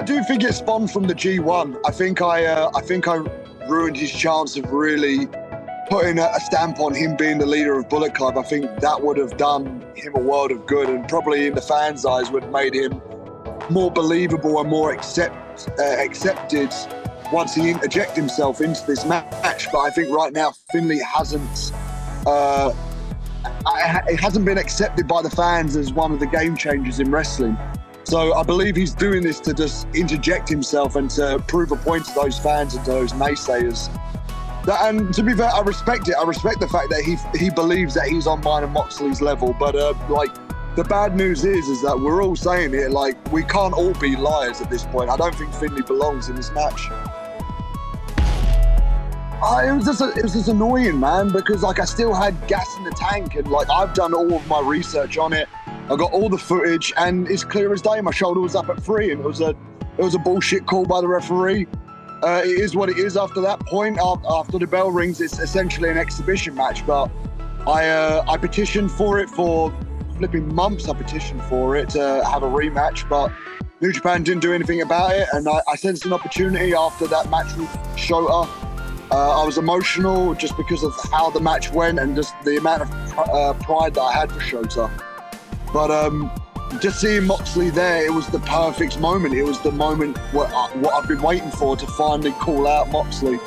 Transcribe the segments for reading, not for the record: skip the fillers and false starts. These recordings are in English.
do think it spawned from the G1. I think I ruined his chance of really putting a stamp on him being the leader of Bullet Club. I think that would have done him a world of good, and probably in the fans' eyes would have made him more believable and more accepted once he interjected himself into this match. But I think right now Finlay hasn't been accepted by the fans as one of the game changers in wrestling. So I believe he's doing this to just interject himself and to prove a point to those fans and to those naysayers. And to be fair, I respect it. I respect the fact that he believes that he's on mine and Moxley's level. But the bad news is that we're all saying it. Like, we can't all be liars at this point. I don't think Finlay belongs in this match. It was just annoying, man, because like I still had gas in the tank, and like I've done all of my research on it. I got all the footage, and it's clear as day. My shoulder was up at 3, and it was a bullshit call by the referee. It is what it is after that point. After the bell rings, it's essentially an exhibition match. But I petitioned for it for flipping months. I petitioned for it to have a rematch, but New Japan didn't do anything about it. And I sensed an opportunity after that match with Shota. I was emotional just because of how the match went and just the amount of pride that I had for Shota. But just seeing Moxley there, it was the perfect moment. It was the moment what I've been waiting for, to finally call out Moxley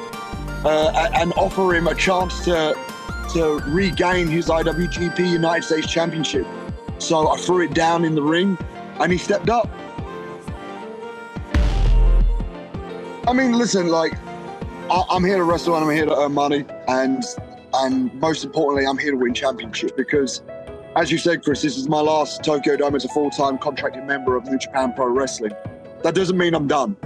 and offer him a chance to regain his IWGP United States Championship. So I threw it down in the ring and he stepped up. I mean, listen, like, I'm here to wrestle and I'm here to earn money, and most importantly, I'm here to win championship, because as you said, Chris, this is my last Tokyo Dome as a full-time contracted member of New Japan Pro Wrestling. That doesn't mean I'm done.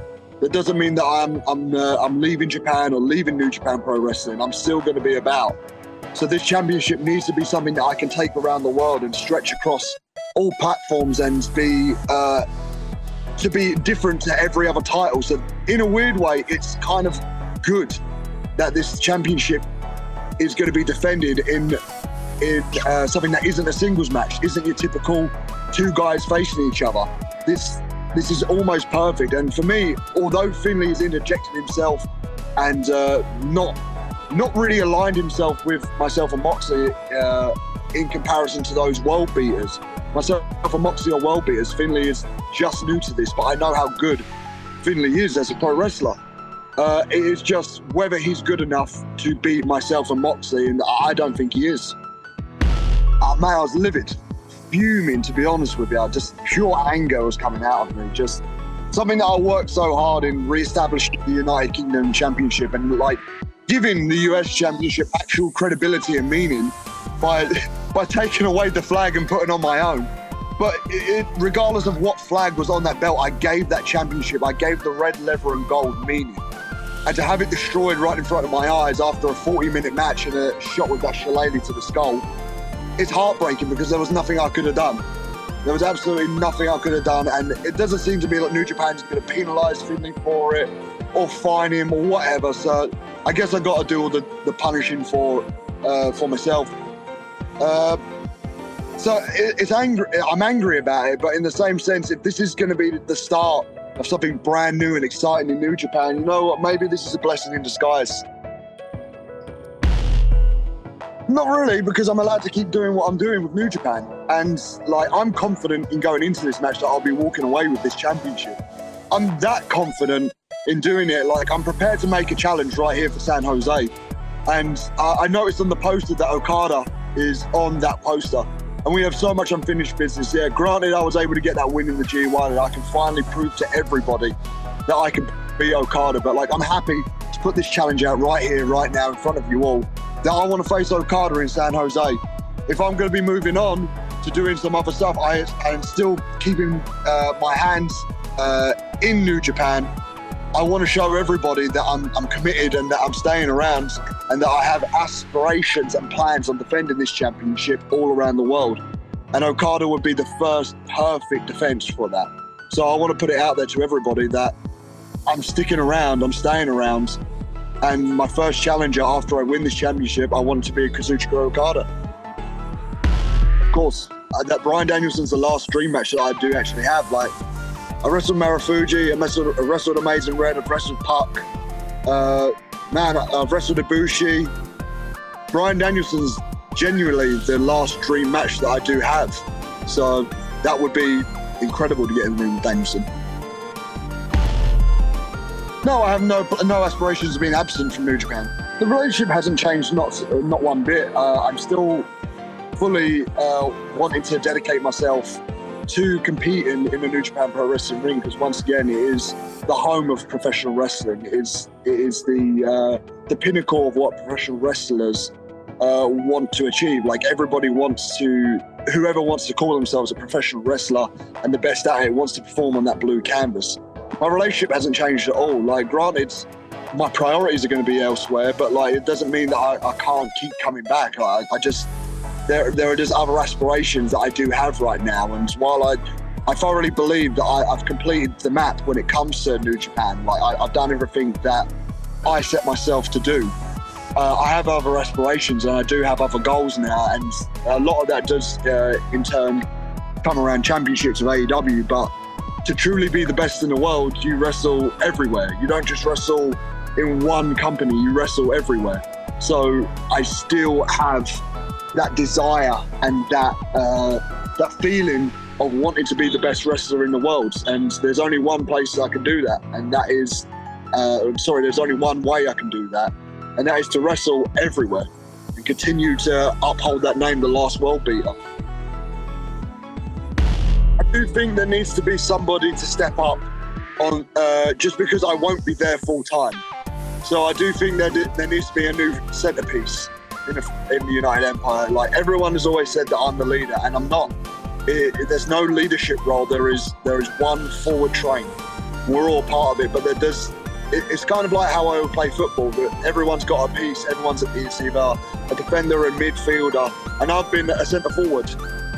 That doesn't mean that I'm leaving Japan or leaving New Japan Pro Wrestling. I'm still going to be about. So this championship needs to be something that I can take around the world and stretch across all platforms and to be different to every other title. So in a weird way, it's kind of good that this championship is going to be defended in something that isn't a singles match, isn't your typical two guys facing each other. This is almost perfect. And for me, although Finlay has interjected himself and not really aligned himself with myself and Moxley in comparison to those world beaters. Myself and Moxley are world beaters. Finlay is just new to this, but I know how good Finlay is as a pro wrestler. It is just whether he's good enough to beat myself and Moxley, and I don't think he is. Man, I was livid, fuming, to be honest with you. Just pure anger was coming out of me. Just something that I worked so hard in re-establishing the United Kingdom Championship and like giving the US Championship actual credibility and meaning by taking away the flag and putting on my own. But regardless of what flag was on that belt, I gave that championship, I gave the red, leather and gold meaning. And to have it destroyed right in front of my eyes after a 40-minute match and a shot with that shillelagh to the skull, it's heartbreaking because there was nothing I could have done. There was absolutely nothing I could have done, and it doesn't seem to be like New Japan's going to penalise Finlay for it or fine him or whatever. So I guess I got to do all the punishing for myself. So it's angry. I'm angry about it, but in the same sense, if this is going to be the start of something brand new and exciting in New Japan, you know what? Maybe this is a blessing in disguise. Not really, because I'm allowed to keep doing what I'm doing with New Japan, and like I'm confident in going into this match that I'll be walking away with this championship. I'm that confident in doing it. Like, I'm prepared to make a challenge right here for San Jose, and I noticed on the poster that Okada is on that poster. And we have so much unfinished business. Yeah, granted, I was able to get that win in the G1 and I can finally prove to everybody that I can beat Okada. But like, I'm happy to put this challenge out right here, right now in front of you all, that I want to face Okada in San Jose. If I'm going to be moving on to doing some other stuff, I am still keeping my hands in New Japan. I want to show everybody that I'm committed and that I'm staying around and that I have aspirations and plans on defending this championship all around the world. And Okada would be the first perfect defense for that. So I want to put it out there to everybody that I'm sticking around, I'm staying around. And my first challenger after I win this championship, I want it to be Kazuchika Okada. Of course, that Bryan Danielson's the last dream match that I do actually have. Like, I wrestled Marufuji, I wrestled Amazing Red, I've wrestled Puck. I've wrestled Ibushi. Bryan Danielson's genuinely the last dream match that I do have. So that would be incredible to get in the ring with Danielson. No, I have no aspirations of being absent from New Japan. The relationship hasn't changed, not one bit. I'm still fully wanting to dedicate myself to competing in the New Japan Pro Wrestling ring, because once again, it is the home of professional wrestling. It is the pinnacle of what professional wrestlers want to achieve. Like whoever wants to call themselves a professional wrestler and the best at it wants to perform on that blue canvas. My relationship hasn't changed at all. Like, granted, my priorities are going to be elsewhere, but like it doesn't mean that I can't keep coming back. There are just other aspirations that I do have right now, and while I thoroughly believe that I've completed the map when it comes to New Japan, like I've done everything that I set myself to do. I have other aspirations and I do have other goals now, and a lot of that does in turn come around championships of AEW, but to truly be the best in the world, you wrestle everywhere. You don't just wrestle in one company, you wrestle everywhere. So I still have that desire and that feeling of wanting to be the best wrestler in the world. And there's only one place I can do that, and that is, there's only one way I can do that, and that is to wrestle everywhere and continue to uphold that name, the last world beater. I do think there needs to be somebody to step up on, just because I won't be there full time. So I do think there needs to be a new centerpiece in the United Empire. Like, everyone has always said that I'm the leader, and I'm not. There's no leadership role. There is one forward train. We're all part of it, but it's kind of like how I would play football, that everyone's got a piece. It's either a defender, a midfielder, and I've been a centre forward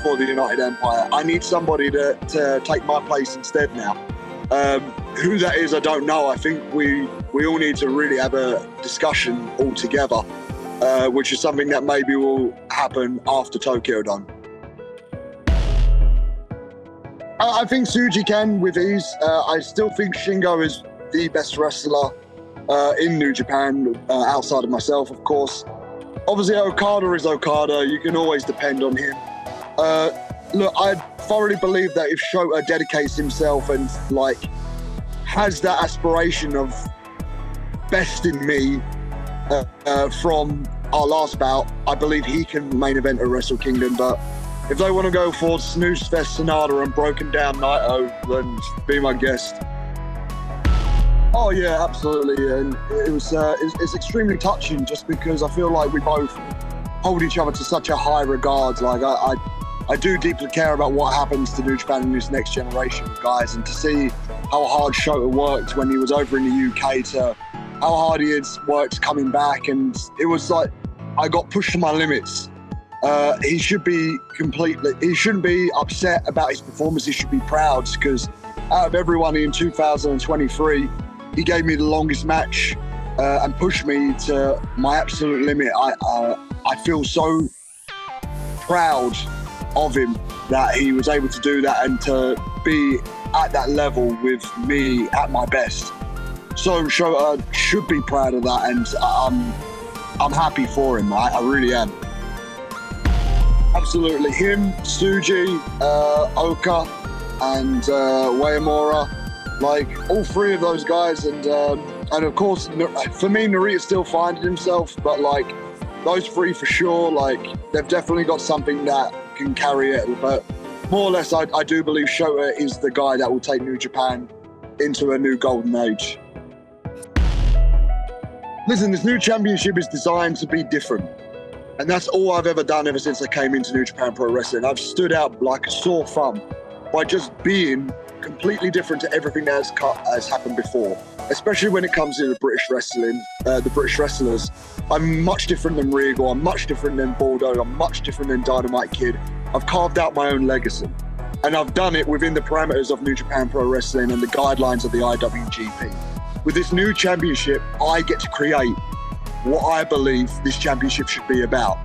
for the United Empire. I need somebody to take my place instead now. Who that is, I don't know. I think we all need to really have a discussion all together, which is something that maybe will happen after Tokyo Dome. I think Tsuji can with ease. I still think Shingo is the best wrestler in New Japan, outside of myself, of course. Obviously, Okada is Okada. You can always depend on him. Look, I thoroughly believe that if Shota dedicates himself and has that aspiration of besting me from our last bout, I believe he can main event at Wrestle Kingdom. But if they want to go for Snooze Fest Sonata and Broken Down Naito, then be my guest. Oh yeah, absolutely. And it's extremely touching, just because I feel like we both hold each other to such a high regard. Like I do deeply care about what happens to New Japan in this next generation of guys, and to see how hard Shota worked when he was over in the UK to how hard he has worked coming back. And it was like, I got pushed to my limits. He shouldn't be upset about his performance. He should be proud, because out of everyone in 2023, he gave me the longest match and pushed me to my absolute limit. I feel so proud of him that he was able to do that and to be at that level with me at my best. So Shota should be proud of that, and I'm happy for him. I really am. Absolutely, him, Tsuji, Oka, and Uemura, like all three of those guys, and of course for me, Narita's still finding himself, but like those three for sure, like they've definitely got something that can carry it. But more or less, I do believe Shota is the guy that will take New Japan into a new golden age. Listen, this new championship is designed to be different. And that's all I've ever done ever since I came into New Japan Pro Wrestling. I've stood out like a sore thumb by just being completely different to everything that has happened before, especially when it comes to the British wrestling, the British wrestlers. I'm much different than Regal, I'm much different than Bordeaux, I'm much different than Dynamite Kid. I've carved out my own legacy, and I've done it within the parameters of New Japan Pro Wrestling and the guidelines of the IWGP. With this new championship, I get to create what I believe this championship should be about.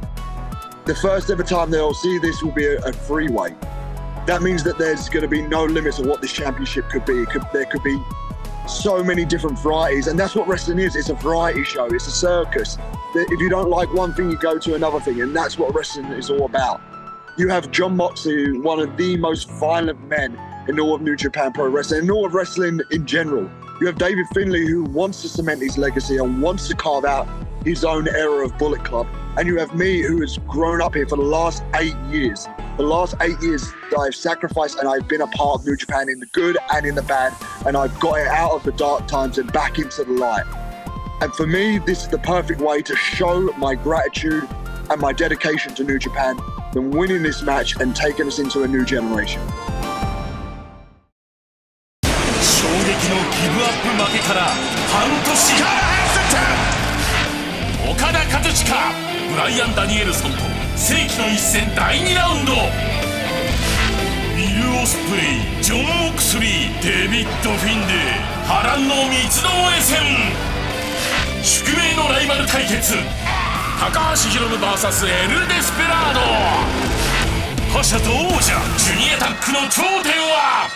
The first ever time they'll see this will be a freeway. that means that there's going to be no limits of what this championship could be. There could be so many different varieties, and that's what wrestling is. It's a variety show. It's a circus. If you don't like one thing, you go to another thing, and that's what wrestling is all about. You have Jon Moxley, one of the most violent men in all of New Japan Pro Wrestling, and all of wrestling in general. You have David Finlay, who wants to cement his legacy and wants to carve out his own era of Bullet Club. And you have me, who has grown up here for the last 8 years. The last 8 years that I've sacrificed, and I've been a part of New Japan in the good and in the bad, and I've got it out of the dark times and back into the light. And for me, this is the perfect way to show my gratitude and my dedication to New Japan than winning this match and taking us into a new generation. 衝撃のギブアップ負けから半年。岡田和親、ブライアン・ダニエルソンと世紀の一戦第2ラウンド。ウィル・オスプレイ、ジョン・モクスリー、デビッド・フィンレイ、波乱の三つどもえ戦。宿命のライバル対決、高橋宏夢 VS エル・デスペラード。覇者と王者ジュニアタッグの頂点は